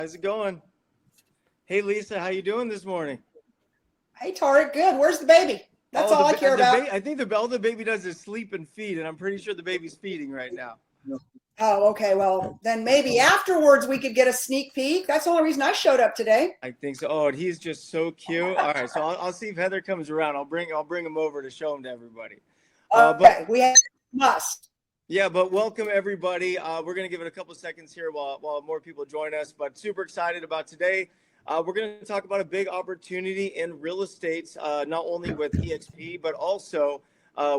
How's it going? Hey, Lisa, how you doing this morning? Hey, Tarek, good. Where's the baby? That's Oh, all I care about. I think all the baby does is sleep and feed, and I'm pretty sure the baby's feeding right now. Oh, okay. Well, then maybe afterwards we could get a sneak peek. That's the only reason I showed up today. I think so. Oh, and he's just so cute. All right, so I'll see if Heather comes around. I'll bring him over to show him to everybody. But Okay, we have must. yeah, but welcome everybody. We're gonna give it a couple seconds here while more people join us. But super excited about today. We're going to talk about a big opportunity in real estate, not only with EXP, but also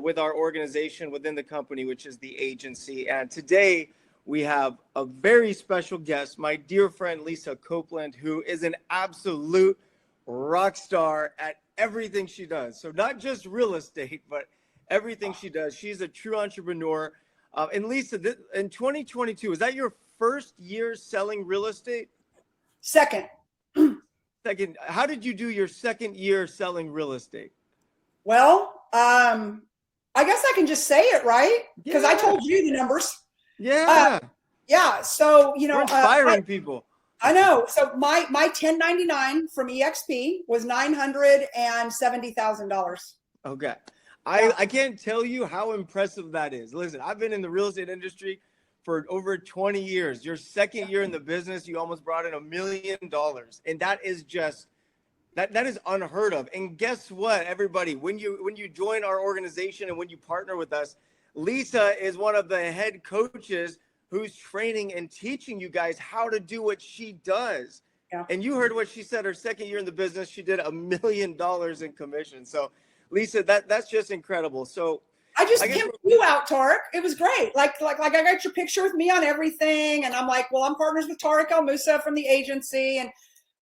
with our organization within the company, which is the agency. And today we have a very special guest, my dear friend, Lisa Copeland, who is an absolute rock star at everything she does. So not just real estate, but everything she does. She's a true entrepreneur. And Lisa, in 2022, is that your first year selling real estate? Second. Second, how did you do your second year selling real estate? Well, I guess I can just say it, right? Because I told you the numbers. Yeah. Yeah. So, We're inspiring people. I know. So my 1099 from EXP was $970,000. Okay. I can't tell you how impressive that is. Listen, I've been in the real estate industry for over 20 years. Your second year in the business, you almost brought in $1 million. And that is just, that is unheard of. And guess what, everybody, when you join our organization and when you partner with us, Lisa is one of the head coaches who's training and teaching you guys how to do what she does. Yeah. And you heard what she said, her second year in the business, she did $1 million in commission. So Lisa, that's just incredible. So I just pimped you out, Tarek. It was great. Like I got your picture with me on everything. And I'm like, well, I'm partners with Tarek El Moussa from the agency. And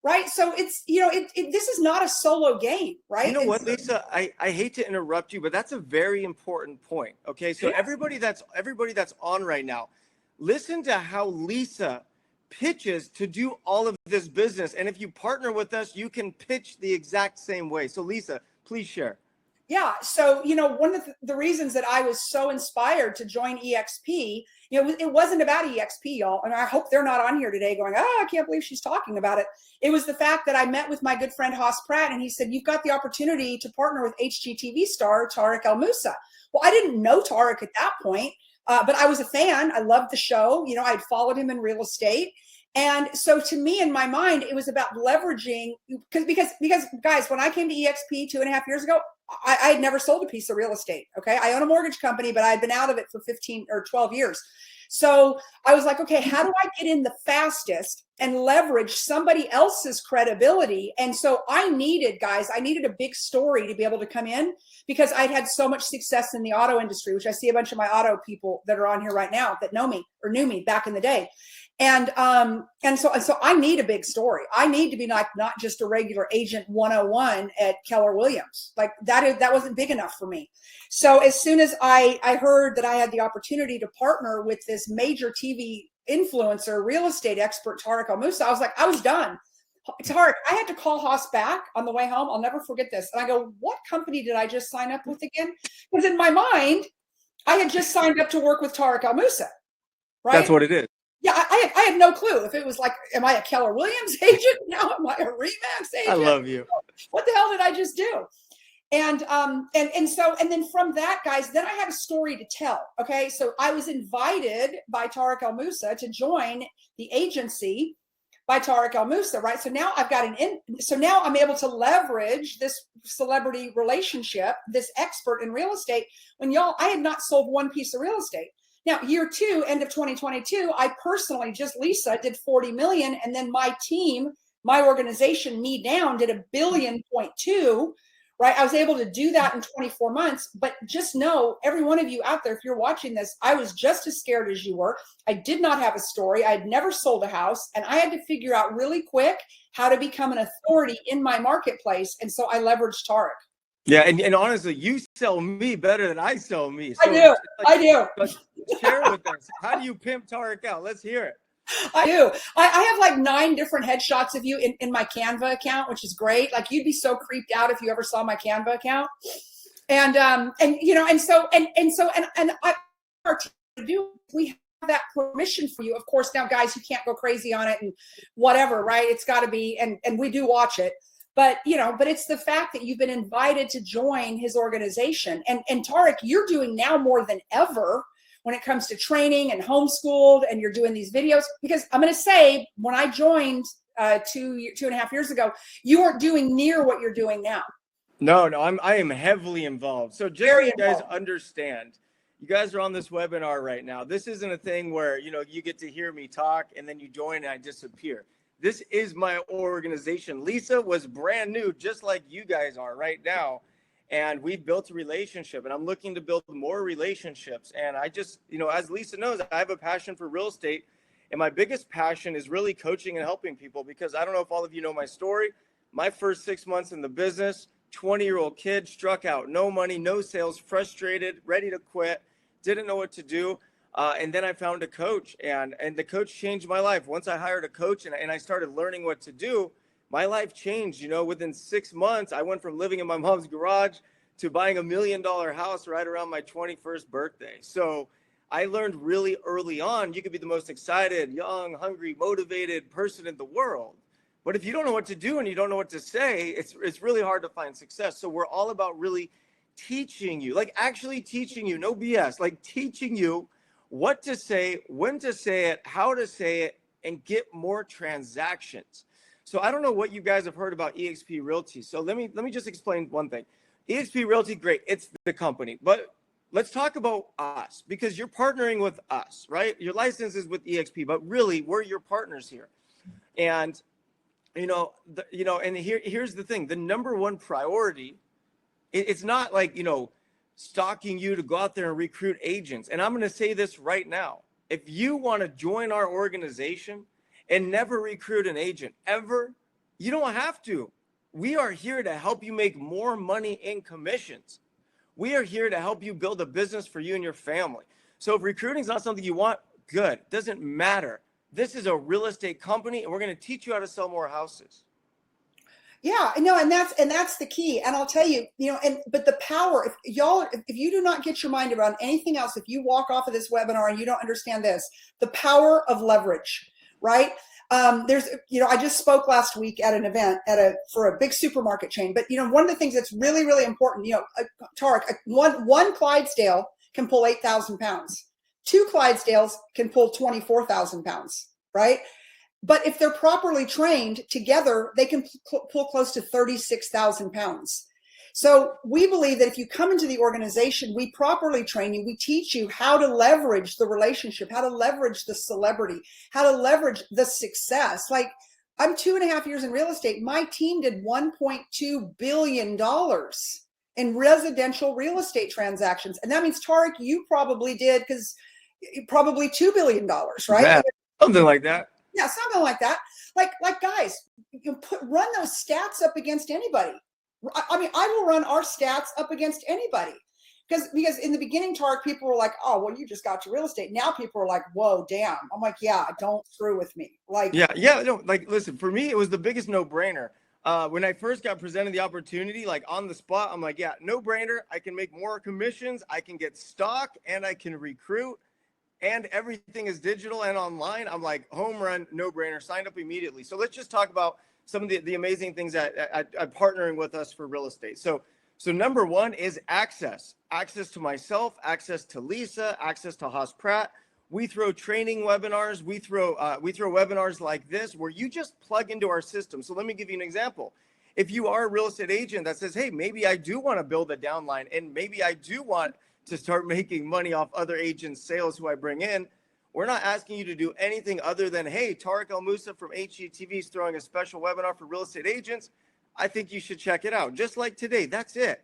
right. So it's, this is not a solo game, right? You know what, Lisa, I hate to interrupt you, but that's a very important point. Okay. So everybody that's on right now, listen to how Lisa pitches to do all of this business. And if you partner with us, you can pitch the exact same way. So Lisa, please share. Yeah. So, one of the reasons that I was so inspired to join EXP, it wasn't about EXP, y'all. And I hope they're not on here today going, I can't believe she's talking about it. It was the fact that I met with my good friend Haas Pratt, and he said, you've got the opportunity to partner with HGTV star Tarek El Moussa. Well, I didn't know Tarek at that point, but I was a fan. I loved the show. I'd followed him in real estate. And so to me, in my mind, it was about leveraging because guys, when I came to EXP 2.5 years ago, I had never sold a piece of real estate. Okay. I own a mortgage company, but I had been out of it for 15 or 12 years. So I was like, okay, how do I get in the fastest and leverage somebody else's credibility? And so I needed a big story to be able to come in because I'd had so much success in the auto industry, which I see a bunch of my auto people that are on here right now that know me or knew me back in the day. And so I need a big story. I need to be not just a regular agent 101 at Keller Williams. Like that wasn't big enough for me. So as soon as I heard that I had the opportunity to partner with this major TV influencer, real estate expert, Tarek El Moussa, I was done. Tarek, I had to call Haas back on the way home. I'll never forget this. And I go, what company did I just sign up with again? Because in my mind, I had just signed up to work with Tarek El Moussa. Right? That's what it is. Yeah, I had no clue if it was like, am I a Keller Williams agent now? Am I a Remax agent? I love you. What the hell did I just do? And then from that, guys, then I had a story to tell. Okay, so I was invited by Tarek El Moussa to join the agency by Tarek El Moussa, right? So now I've got so now I'm able to leverage this celebrity relationship, this expert in real estate. When I had not sold one piece of real estate. Now, year 2, end of 2022, I personally, just Lisa, did 40 million. And then my team, my organization, me down, did $1.2 billion, right? I was able to do that in 24 months. But just know, every one of you out there, if you're watching this, I was just as scared as you were. I did not have a story. I had never sold a house. And I had to figure out really quick how to become an authority in my marketplace. And so I leveraged Tarek. Yeah, and honestly, you sell me better than I sell me. So I do. Share with us. How do you pimp Tarek out? Let's hear it. I do. I have like 9 different headshots of you in my Canva account, which is great. Like you'd be so creeped out if you ever saw my Canva account. And I do. We that permission for you. Of course, now guys, you can't go crazy on it and whatever, right? It's got to be, and we do watch it, but but it's the fact that you've been invited to join his organization. And Tarek, you're doing now more than ever when it comes to training and homeschooled, and you're doing these videos, because I'm going to say, when I joined 2.5 years ago, you weren't doing near what you're doing now. No, I am heavily involved. So just so you guys understand, you guys are on this webinar right now. This isn't a thing where, you get to hear me talk and then you join and I disappear. This is my organization. Lisa was brand new, just like you guys are right now. And we built a relationship, and I'm looking to build more relationships. And I just, as Lisa knows, I have a passion for real estate. And my biggest passion is really coaching and helping people, because I don't know if all of you know my story. My first 6 months in the business, 20-year-old kid, struck out, no money, no sales, frustrated, ready to quit, didn't know what to do. And then I found a coach, and the coach changed my life. Once I hired a coach and I started learning what to do, my life changed. Within 6 months, I went from living in my mom's garage to buying $1 million house right around my 21st birthday. So I learned really early on, you could be the most excited, young, hungry, motivated person in the world. But if you don't know what to do and you don't know what to say, it's really hard to find success. So we're all about really teaching you, like actually teaching you, no BS, like teaching you what to say, when to say it, how to say it, and get more transactions. So I don't know what you guys have heard about eXp Realty. So let me just explain one thing. eXp Realty, great, it's the company, but let's talk about us, because you're partnering with us, right? Your license is with eXp, but really we're your partners here. And and here's the thing: the number one priority, it's not like stalking you to go out there and recruit agents. And I'm going to say this right now: if you want to join our organization and never recruit an agent ever, you don't have to. We are here to help you make more money in commissions. We are here to help you build a business for you and your family. So if recruiting is not something you want, good. Doesn't matter. This is a real estate company, and we're going to teach you how to sell more houses. Yeah, no, and that's the key. And I'll tell you, but the power, if you do not get your mind around anything else, if you walk off of this webinar and you don't understand this, the power of leverage, right? I just spoke last week at an event for a big supermarket chain. But one of the things that's really, really important, Tarek, one Clydesdale can pull 8,000 pounds. 2 Clydesdales can pull 24,000 pounds, right? But if they're properly trained together, they can pull close to 36,000 pounds. So we believe that if you come into the organization, we properly train you. We teach you how to leverage the relationship, how to leverage the celebrity, how to leverage the success. Like, I'm 2.5 years in real estate. My team did $1.2 billion in residential real estate transactions. And that means, Tarek, you probably did, because probably $2 billion, right? Yeah, something like that. Yeah, something like that. Like guys, you run those stats up against anybody. I mean, I will run our stats up against anybody, because in the beginning, Tarek, people were like, "Oh, well, you just got to real estate." Now people are like, "Whoa, damn!" I'm like, "Yeah, don't screw with me." Like, no, like, listen, for me, it was the biggest no-brainer. When I first got presented the opportunity, like on the spot, I'm like, yeah, no brainer. I can make more commissions. I can get stock, and I can recruit. And everything is digital and online. I'm like, home run, no brainer, signed up immediately. So let's just talk about some of the amazing things that partnering with us for real estate. So number one is access to myself, access to Lisa, access to Haas Pratt. We throw training webinars. We throw webinars like this where you just plug into our system. So let me give you an example. If you are a real estate agent that says, hey, maybe I do want to build a downline, and maybe I do want to start making money off other agents' sales who I bring in, we're not asking you to do anything other than, hey, Tarek El Moussa from HGTV is throwing a special webinar for real estate agents. I think you should check it out. Just like today, that's it.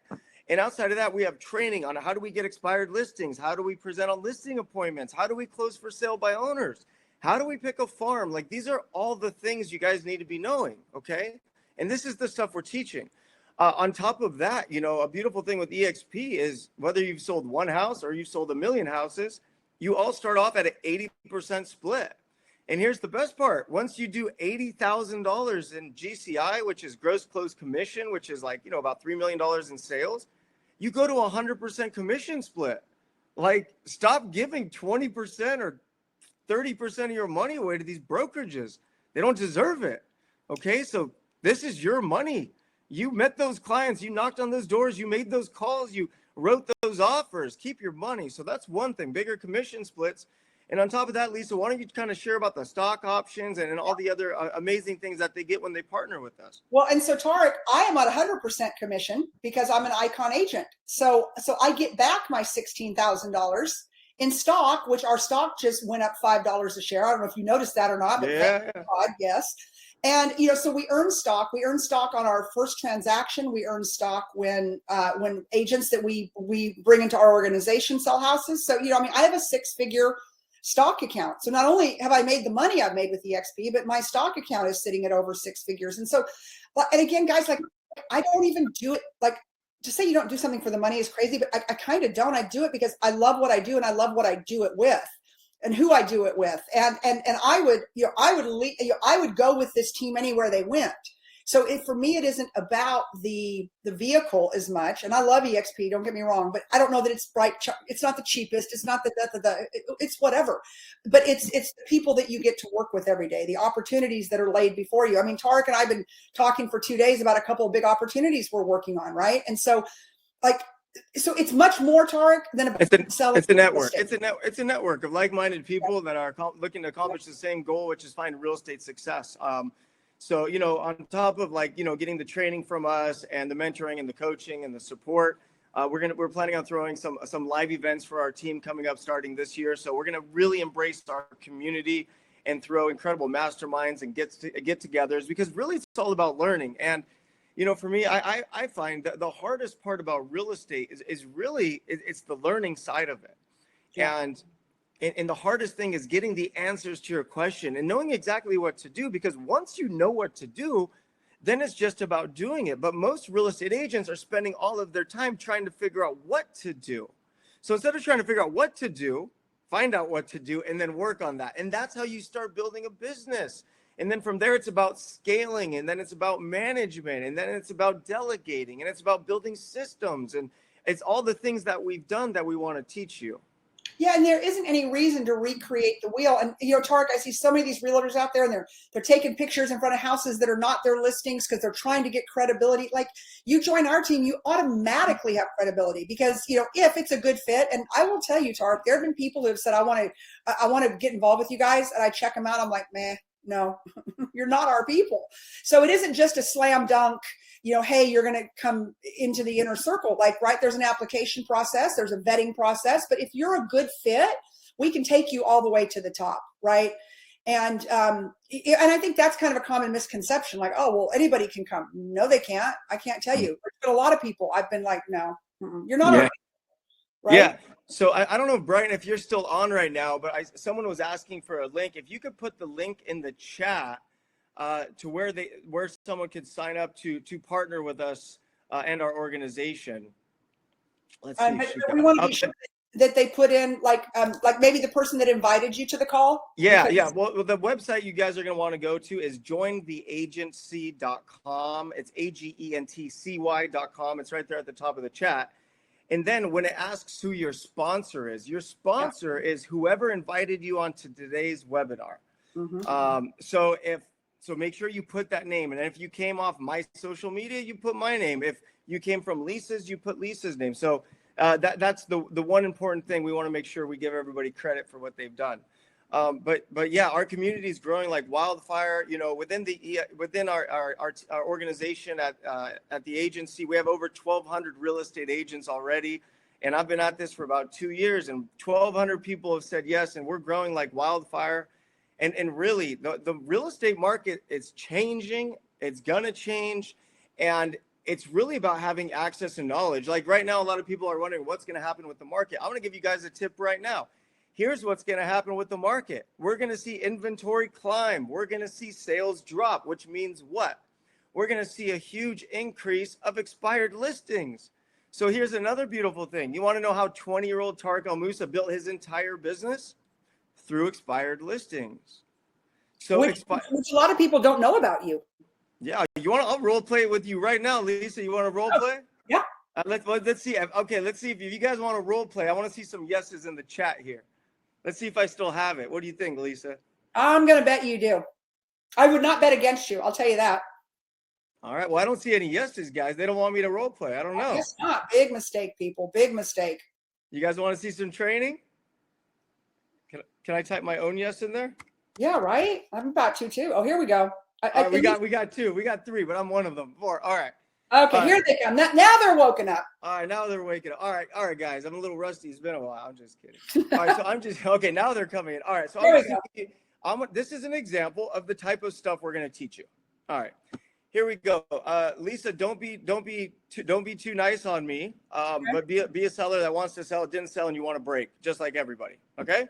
And outside of that, we have training on how do we get expired listings? How do we present on listing appointments? How do we close for sale by owners? How do we pick a farm? Like, these are all the things you guys need to be knowing, okay? And this is the stuff we're teaching. On top of that, a beautiful thing with eXp is whether you've sold one house or you've sold 1 million houses, you all start off at an 80% split. And here's the best part. Once you do $80,000 in GCI, which is gross closed commission, which is like, about $3 million in sales, you go to 100% commission split. Like, stop giving 20% or 30% of your money away to these brokerages. They don't deserve it. Okay, so this is your money. You met those clients, you knocked on those doors, you made those calls, you wrote those offers. Keep your money. So that's one thing, bigger commission splits. And on top of that, Lisa, why don't you kind of share about the stock options and all the other amazing things that they get when they partner with us? Well, and so Tarek, I am at 100% commission because I'm an Icon agent. So I get back my $16,000 in stock, which our stock just went up $5 a share. I don't know if you noticed that or not, but yeah. God, yes. And so we earn stock. We earn stock on our first transaction. We earn stock when agents that we bring into our organization sell houses. So I mean, I have a 6-figure stock account. So not only have I made the money I've made with EXP, but my stock account is sitting at over 6 figures. And so, and again, guys, like I don't even do it. Like to say you don't do something for the money is crazy, but I kind of don't. I do it because I love what I do and I love what I do it with and who I do it with. And I would go with this team anywhere they went. So for me, it isn't about the vehicle as much. And I love EXP, don't get me wrong, but I don't know that it's right. It's not the cheapest. It's not it's whatever, but it's the people that you get to work with every day, the opportunities that are laid before you. I mean, Tarek and I have been talking for 2 days about a couple of big opportunities we're working on. Right. And so so it's much more, Tarek, than it's a network. It's a network of like-minded people that are looking to accomplish the same goal, which is find real estate success. So, on top of getting the training from us and the mentoring and the coaching and the support, we're planning on throwing some live events for our team coming up starting this year. So we're going to really embrace our community and throw incredible masterminds and get-togethers because really it's all about learning. And, for me, I find that the hardest part about real estate is really it's the learning side of it. Yeah. And the hardest thing is getting the answers to your question and knowing exactly what to do, because once you know what to do, then it's just about doing it. But most real estate agents are spending all of their time trying to figure out what to do. So instead of trying to figure out what to do, find out what to do and then work on that. And that's how you start building a business. And then from there, it's about scaling, and then it's about management, and then it's about delegating, and it's about building systems. And it's all the things that we've done that we want to teach you. Yeah, and there isn't any reason to recreate the wheel. And Tarek, I see so many of these realtors out there, and they're taking pictures in front of houses that are not their listings because they're trying to get credibility. Like you join our team, you automatically have credibility because if it's a good fit. And I will tell you, Tarek, there have been people who have said, I want to get involved with you guys, and I check them out. I'm like, meh. No, you're not our people. So it isn't just a slam dunk, hey, you're going to come into the inner circle. Like, right, there's an application process, there's a vetting process, but if you're a good fit, we can take you all the way to the top, right? And I think that's kind of a common misconception, like, oh, well, anybody can come. No, they can't. I can't tell you. But a lot of people, I've been like, no, you're not our people, right? Yeah. So I don't know, Brian, if you're still on right now, but someone was asking for a link. If you could put the link in the chat to where someone could sign up to partner with us and our organization. Let's see. We want to be sure that they put in like maybe the person that invited you to the call. Yeah. Well, the website you guys are going to want to go to is jointheagency.com. It's AGENTCY.com. It's right there at the top of the chat. And then when it asks who your sponsor is is whoever invited you onto today's webinar. Mm-hmm. So make sure you put that name. And if you came off my social media, you put my name. If you came from Lisa's, you put Lisa's name. So that's the one important thing. We want to make sure we give everybody credit for what they've done. But yeah, our community is growing like wildfire. Within our organization at the agency, we have over 1,200 real estate agents already, and I've been at this for about 2 years, and 1,200 people have said yes, and we're growing like wildfire. And really, the real estate market is changing. It's gonna change, and it's really about having access and knowledge. Like right now, a lot of people are wondering what's gonna happen with the market. I want to give you guys a tip right now. Here's what's going to happen with the market. We're going to see inventory climb. We're going to see sales drop, which means what? We're going to see a huge increase of expired listings. So here's another beautiful thing. You want to know how 20-year-old Tarek El Moussa built his entire business? Through expired listings. So which a lot of people don't know about you. Yeah. I'll role play with you right now, Lisa. You want to role play? Yeah. Let's see. Okay, let's see if you guys want to role play. I want to see some yeses in the chat here. Let's see if I still have it. What do you think, Lisa? I'm going to bet you do. I would not bet against you. I'll tell you that. All right. Well, I don't see any yeses, guys. They don't want me to role play. I don't know. I guess not. Big mistake, people. Big mistake. You guys want to see some training? Can I type my own yes in there? Yeah, right. I'm about to too. Oh, here we go. We got two. We got three, but I'm one of them. Four. All right. Okay, here they come. Now they're woken up. All right, now they're waking up. All right, guys. I'm a little rusty. It's been a while. I'm just kidding. All right, so I'm just okay. Now they're coming in. All right, so this is an example of the type of stuff we're going to teach you. All right, here we go. Lisa, don't be too nice on me. Okay. But be a seller that wants to sell, didn't sell, and you want to break, just like everybody. Okay. Yeah.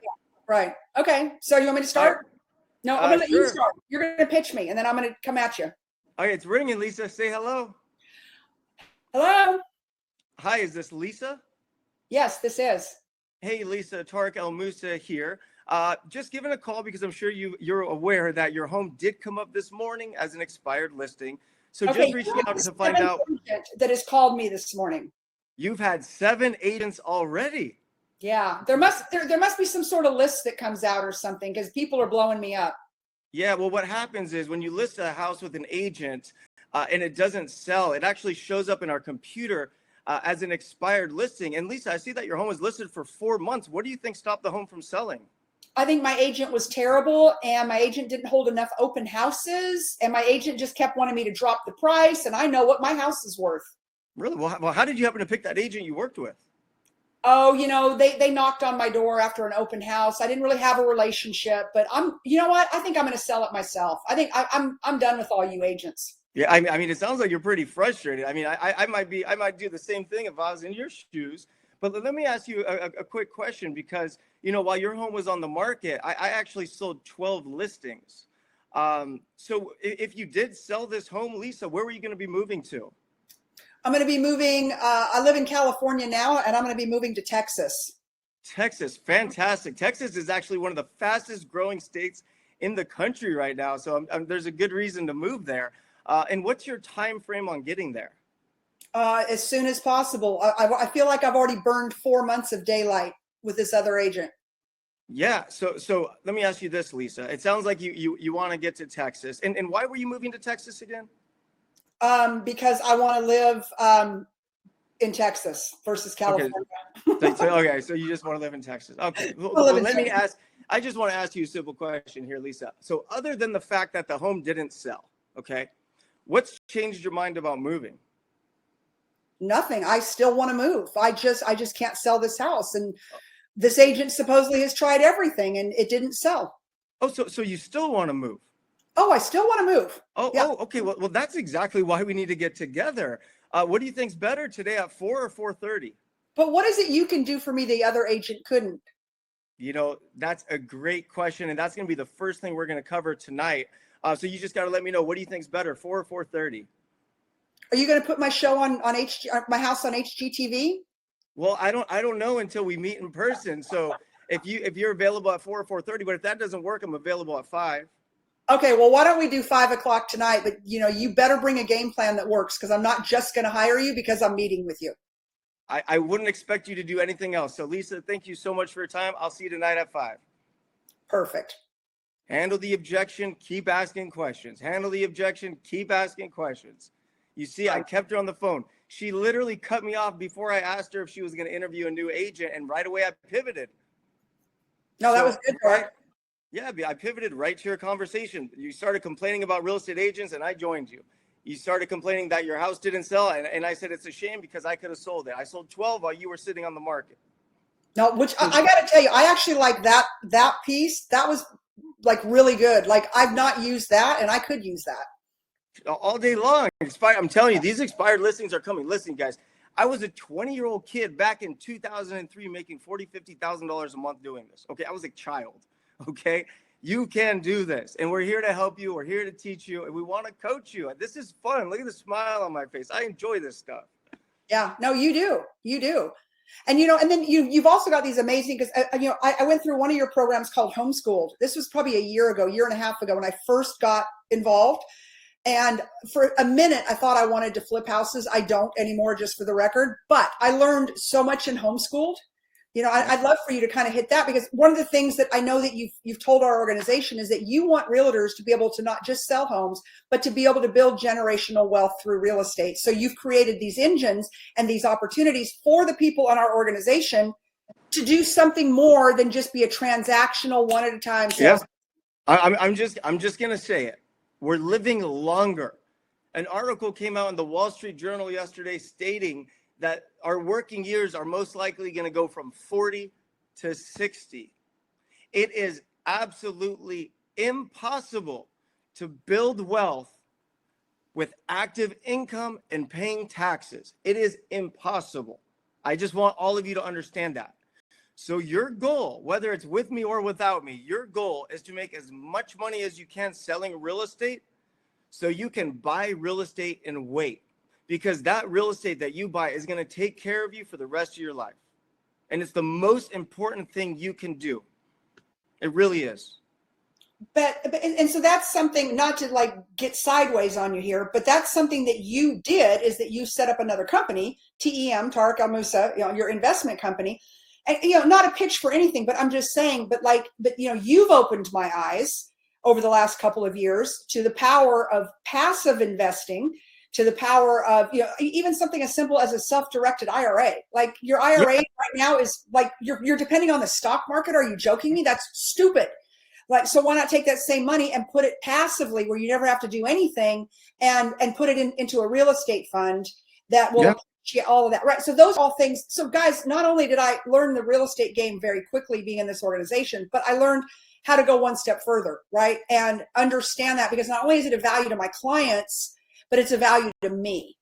Right. Okay. So you want me to start? No, I'm going to let you start. You're going to pitch me, and then I'm going to come at you. Okay, it's ringing. Lisa, say hello. Hello. Hi, is this Lisa? Yes, this is. Hey, Lisa, Tarek El Moussa here. Just giving a call because I'm sure you're aware that your home did come up this morning as an expired listing. So just reaching out to find out. That has called me this morning. You've had 7 agents already. Yeah, there must be some sort of list that comes out or something because people are blowing me up. Yeah, well, what happens is when you list a house with an agent and it doesn't sell, it actually shows up in our computer as an expired listing. And Lisa, I see that your home was listed for 4 months. What do you think stopped the home from selling? I think my agent was terrible, and my agent didn't hold enough open houses, and my agent just kept wanting me to drop the price, and I know what my house is worth. Really? Well, how did you happen to pick that agent you worked with? Oh, they knocked on my door after an open house. I didn't really have a relationship, but you know what? I think I'm going to sell it myself. I think I'm done with all you agents. Yeah, I mean, it sounds like you're pretty frustrated. I mean, I might do the same thing if I was in your shoes. But let me ask you a quick question because, while your home was on the market, I actually sold 12 listings. So if you did sell this home, Lisa, where were you going to be moving to? I'm going to be moving. I live in California now, and I'm going to be moving to Texas. Texas, fantastic. Texas is actually one of the fastest growing states in the country right now. So there's a good reason to move there. And what's your time frame on getting there? As soon as possible. I feel like I've already burned 4 months of daylight with this other agent. Yeah. So let me ask you this, Lisa. It sounds like you want to get to Texas. And why were you moving to Texas again? Because I want to live in Texas versus California. Okay. So you just want to live in Texas. Okay. I just want to ask you a simple question here, Lisa. So other than the fact that the home didn't sell, okay, what's changed your mind about moving? Nothing. I still want to move. I just can't sell this house. And this agent supposedly has tried everything and it didn't sell. Oh, so you still want to move? Oh, I still want to move. Oh, yeah. Okay. Well, that's exactly why we need to get together. What do you think's better today at 4 or 4:30? But what is it you can do for me the other agent couldn't? That's a great question. And that's going to be the first thing we're going to cover tonight. So you just got to let me know, what do you think's better, 4 or 4:30? Are you going to put my show on my house on HGTV? Well, I don't know until we meet in person. So if you're available at 4 or 4:30, but if that doesn't work, I'm available at 5. Okay, well, why don't we do 5 o'clock tonight? But you better bring a game plan that works because I'm not just going to hire you because I'm meeting with you. I wouldn't expect you to do anything else. So Lisa, thank you so much for your time. I'll see you tonight at 5. Perfect. Handle the objection, keep asking questions. Handle the objection, keep asking questions. You see, I kept her on the phone. She literally cut me off before I asked her if she was going to interview a new agent, and right away I pivoted. No, that was good, right? Yeah, I pivoted right to your conversation. You started complaining about real estate agents, and I joined you. You started complaining that your house didn't sell, and I said it's a shame because I could have sold it. I sold 12 while you were sitting on the market. No, which I got to tell you, I actually like that piece. That was like really good. Like I've not used that, and I could use that all day long. I'm telling you, these expired listings are coming. Listen, guys, I was a 20-year-old kid back in 2003 making $40,000, $50,000 a month doing this. Okay, I was a child. Okay, you can do this, and we're here to help you. We're here to teach you, and we want to coach you. This is fun. Look at the smile on my face. I enjoy this stuff. Yeah, no, you do. And and then you've also got these amazing, because I went through one of your programs called Homeschooled. This was probably a year and a half ago when I first got involved. And for a minute, I thought I wanted to flip houses. I don't anymore, just for the record. But I learned so much in Homeschooled I'd love for you to kind of hit that, because one of the things that I know that you've told our organization is that you want realtors to be able to not just sell homes, but to be able to build generational wealth through real estate. So you've created these engines and these opportunities for the people in our organization to do something more than just be a transactional one at a time sales. Yeah. I'm just gonna say it. We're living longer. An article came out in the Wall Street Journal yesterday stating that our working years are most likely going to go from 40 to 60. It is absolutely impossible to build wealth with active income and paying taxes. It is impossible. I just want all of you to understand that. So your goal, whether it's with me or without me, your goal is to make as much money as you can selling real estate so you can buy real estate and wait. Because that real estate that you buy is going to take care of you for the rest of your life. And it's the most important thing you can do. It really is. And so that's something, not to like get sideways on you here, but that's something that you did, is that you set up another company, TEM, Tarek El Moussa, your investment company. And, not a pitch for anything, but I'm just saying, but you've opened my eyes over the last couple of years to the power of passive investing, to the power of, even something as simple as a self-directed IRA. Like your IRA right now is like, you're depending on the stock market. Are you joking me? That's stupid. Like, so why not take that same money and put it passively where you never have to do anything, and put it into a real estate fund that will appreciate all of that. Right. So those are all things. So guys, not only did I learn the real estate game very quickly being in this organization, but I learned how to go one step further. Right. And understand that, because not only is it a value to my clients, but it's a value to me.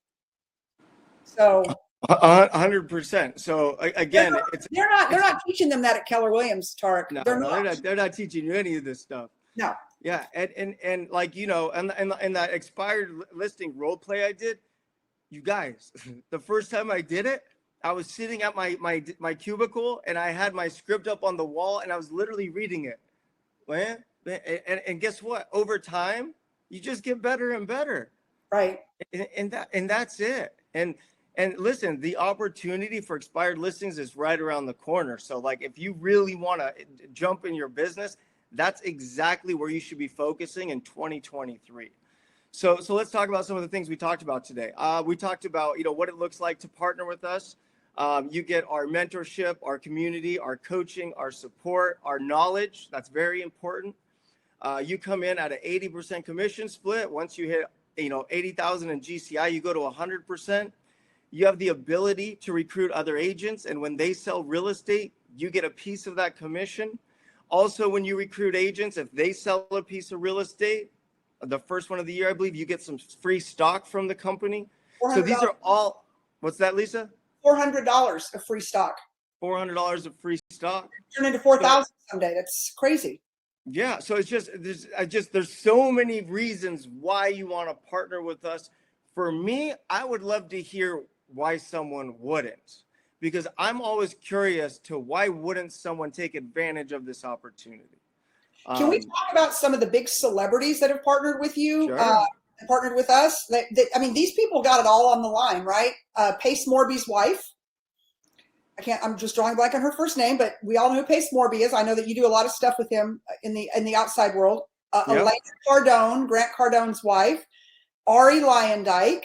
So 100%. So again, they're not teaching them that at Keller Williams, Tarek. No, they're they're not teaching you any of this stuff. No. Yeah, and like and that expired listing role play I did, you guys, the first time I did it, I was sitting at my cubicle and I had my script up on the wall and I was literally reading it. And guess what? Over time, you just get better and better. Right. And that's it. And listen, the opportunity for expired listings is right around the corner. So like, if you really want to jump in your business, that's exactly where you should be focusing in 2023. So let's talk about some of the things we talked about today. We talked about, what it looks like to partner with us. You get our mentorship, our community, our coaching, our support, our knowledge. That's very important. You come in at an 80% commission split. Once you hit 80,000 in GCI, you go to 100%. You have the ability to recruit other agents, and when they sell real estate, you get a piece of that commission. Also, when you recruit agents, if they sell a piece of real estate, the first one of the year, I believe, you get some free stock from the company. So these are all, what's that, Lisa? $400 of free stock. $400 of free stock. Turn into 4,000 someday. That's crazy. Yeah, so it's just there's so many reasons why you want to partner with us. For me, I would love to hear why someone wouldn't, because I'm always curious to why wouldn't someone take advantage of this opportunity. Can we talk about some of the big celebrities that have partnered with you, Sure. partnered with us? I mean, these people got it all on the line, right? Pace Morby's wife. I'm just drawing a blank on her first name, but we all know who Pace Morby is. I know that you do a lot of stuff with him in the outside world. Elena Cardone, Grant Cardone's wife, Ari Lyondike,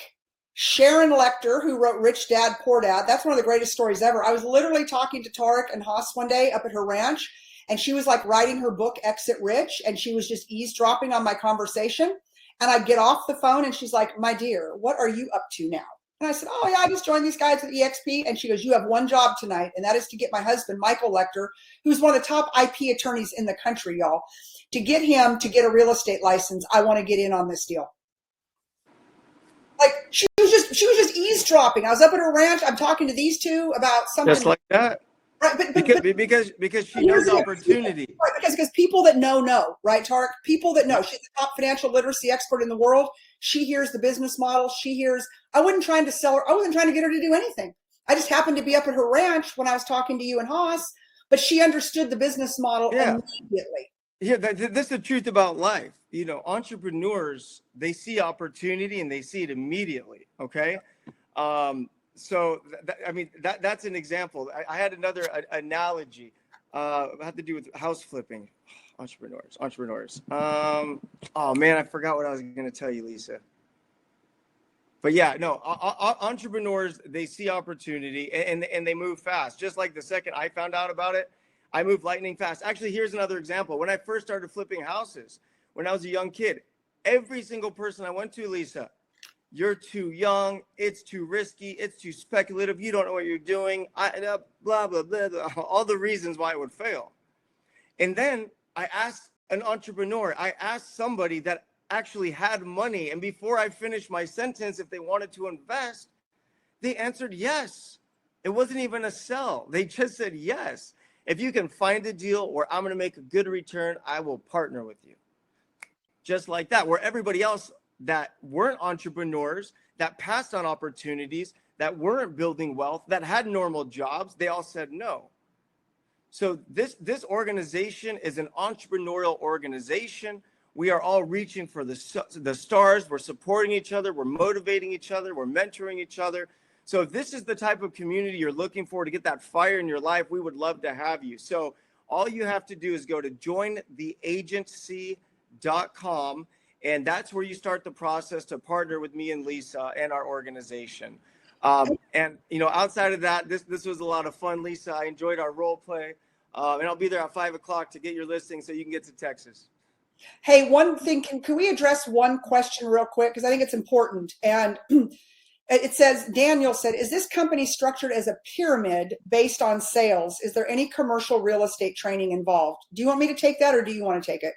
Sharon Lecter, who wrote Rich Dad, Poor Dad. That's one of the greatest stories ever. I was literally talking to Tarek and Haas one day up at her ranch, and she was like writing her book, Exit Rich, and she was just eavesdropping on my conversation. And I'd get off the phone and she's like, my dear, what are you up to now? And I said, oh, yeah, I just joined these guys at EXP. And she goes, you have one job tonight, and that is to get my husband, Michael Lecter, who's one of the top IP attorneys in the country, y'all, to get him to get a real estate license. I want to get in on this deal. Like, she was just eavesdropping. I was up at her ranch. I'm talking to these two about something. Just like that. Right, because she knows opportunity. Right, because people that know, right, Tarek? People that know. She's the top financial literacy expert in the world. She hears the business model. She hears. I wasn't trying to sell her. I wasn't trying to get her to do anything. I just happened to be up at her ranch when I was talking to you and Haas. But she understood the business model immediately. Yeah, that's the truth about life. Entrepreneurs, they see opportunity and they see it immediately. Okay. So I mean, that's an example. I had another analogy. Had to do with house flipping. Entrepreneurs. Oh man, I forgot what I was going to tell you, Lisa. But yeah, no, entrepreneurs, they see opportunity and they move fast. Just like the second I found out about it, I moved lightning fast. Actually, here's another example. When I first started flipping houses, when I was a young kid, every single person I went to, Lisa, you're too young, it's too risky, it's too speculative, you don't know what you're doing, blah, blah, blah, blah, all the reasons why it would fail. And then I asked an entrepreneur, I asked somebody that actually had money, and before I finished my sentence, if they wanted to invest, they answered yes. It wasn't even a sell. They just said yes. If you can find a deal where I'm going to make a good return, I will partner with you. Just like that, where everybody else that weren't entrepreneurs, that passed on opportunities, that weren't building wealth, that had normal jobs, they all said no. So this organization is an entrepreneurial organization. We are all reaching for the stars. We're supporting each other. We're motivating each other. We're mentoring each other. So if this is the type of community you're looking for to get that fire in your life, we would love to have you. So all you have to do is go to jointheagency.com, and that's where you start the process to partner with me and Lisa and our organization. And outside of that, this was a lot of fun, Lisa. I enjoyed our role play, and I'll be there at 5:00 to get your listing so you can get to Texas. Hey, one thing, can we address one question real quick? Because I think it's important. And it says, Daniel said, is this company structured as a pyramid based on sales? Is there any commercial real estate training involved? Do you want me to take that, or do you want to take it?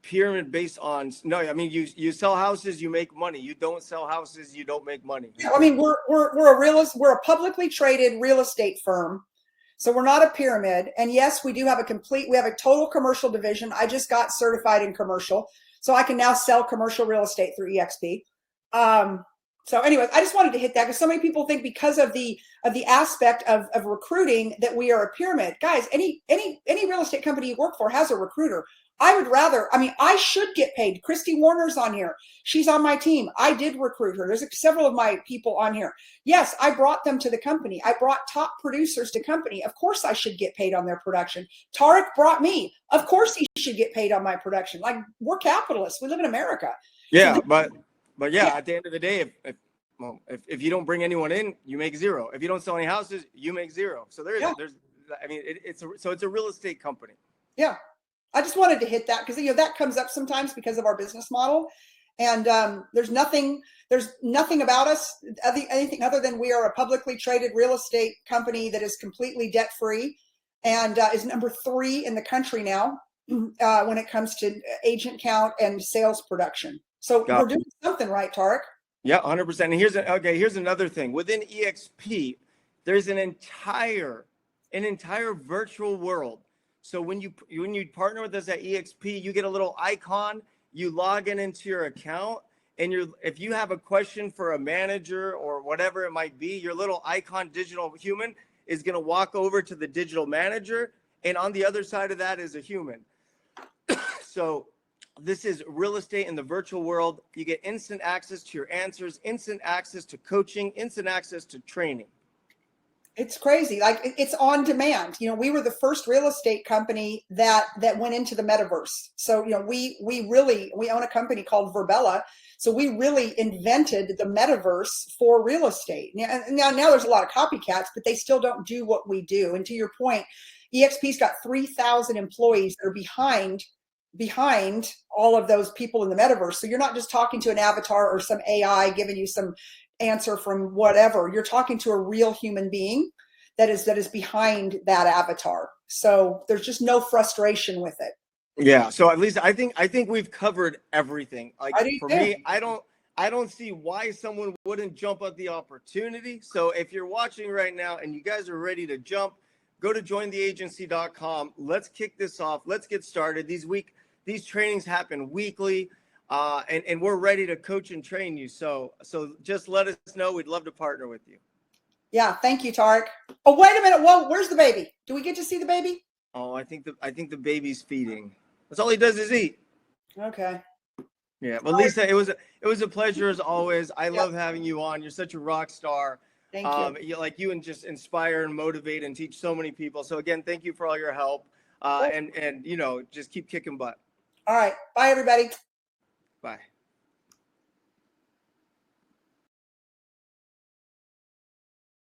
Pyramid based on, no, I mean, you sell houses, you make money. You don't sell houses, you don't make money. I mean, we're a publicly traded real estate firm. So we're not a pyramid. And yes, we have a total commercial division. I just got certified in commercial, so I can now sell commercial real estate through EXP. So anyways, I just wanted to hit that because so many people think because of the aspect of recruiting that we are a pyramid. Guys, any real estate company you work for has a recruiter. I should get paid. Christy Warner's on here. She's on my team. I did recruit her. There's several of my people on here. Yes, I brought them to the company. I brought top producers to company. Of course I should get paid on their production. Tarek brought me. Of course he should get paid on my production. Like, we're capitalists. We live in America. Yeah, so but yeah, at the end of the day, if you don't bring anyone in, you make zero. If you don't sell any houses, you make zero. So there's I mean, it's a real estate company. Yeah. I just wanted to hit that because that comes up sometimes because of our business model, and there's nothing about us anything other than we are a publicly traded real estate company that is completely debt free, and is number 3 in the country now when it comes to agent count and sales production. So we're doing something right, Tarek. Yeah, 100%. And here's another thing. Within EXP, there's an entire virtual world. So when you partner with us at EXP, you get a little icon, you log into your account, and if you have a question for a manager or whatever it might be, your little icon digital human is going to walk over to the digital manager, and on the other side of that is a human. So this is real estate in the virtual world. You get instant access to your answers, instant access to coaching, instant access to training. It's crazy. Like, it's on demand. We were the first real estate company that went into the metaverse. So, we own a company called Verbella. So we really invented the metaverse for real estate. Now there's a lot of copycats, but they still don't do what we do. And to your point, EXP's got 3,000 employees that are behind all of those people in the metaverse. So you're not just talking to an avatar or some AI giving you some answer from whatever. You're talking to a real human being that is behind that avatar. So there's just no frustration with it. Yeah. So at least I think we've covered everything. Like, for me, I don't see why someone wouldn't jump at the opportunity. So if you're watching right now and you guys are ready to jump, go to jointheagency.com. Let's kick this off. Let's get started. These trainings happen weekly. And we're ready to coach and train you. So just let us know. We'd love to partner with you. Yeah. Thank you, Tarek. Oh, wait a minute. Whoa, where's the baby? Do we get to see the baby? Oh, I think the baby's feeding. That's all he does is eat. Okay. Yeah. Well, Lisa, it was a pleasure as always. I love having you on. You're such a rock star. Thank you. You and just inspire and motivate and teach so many people. So again, thank you for all your help. And just keep kicking butt. All right. Bye, everybody. Bye.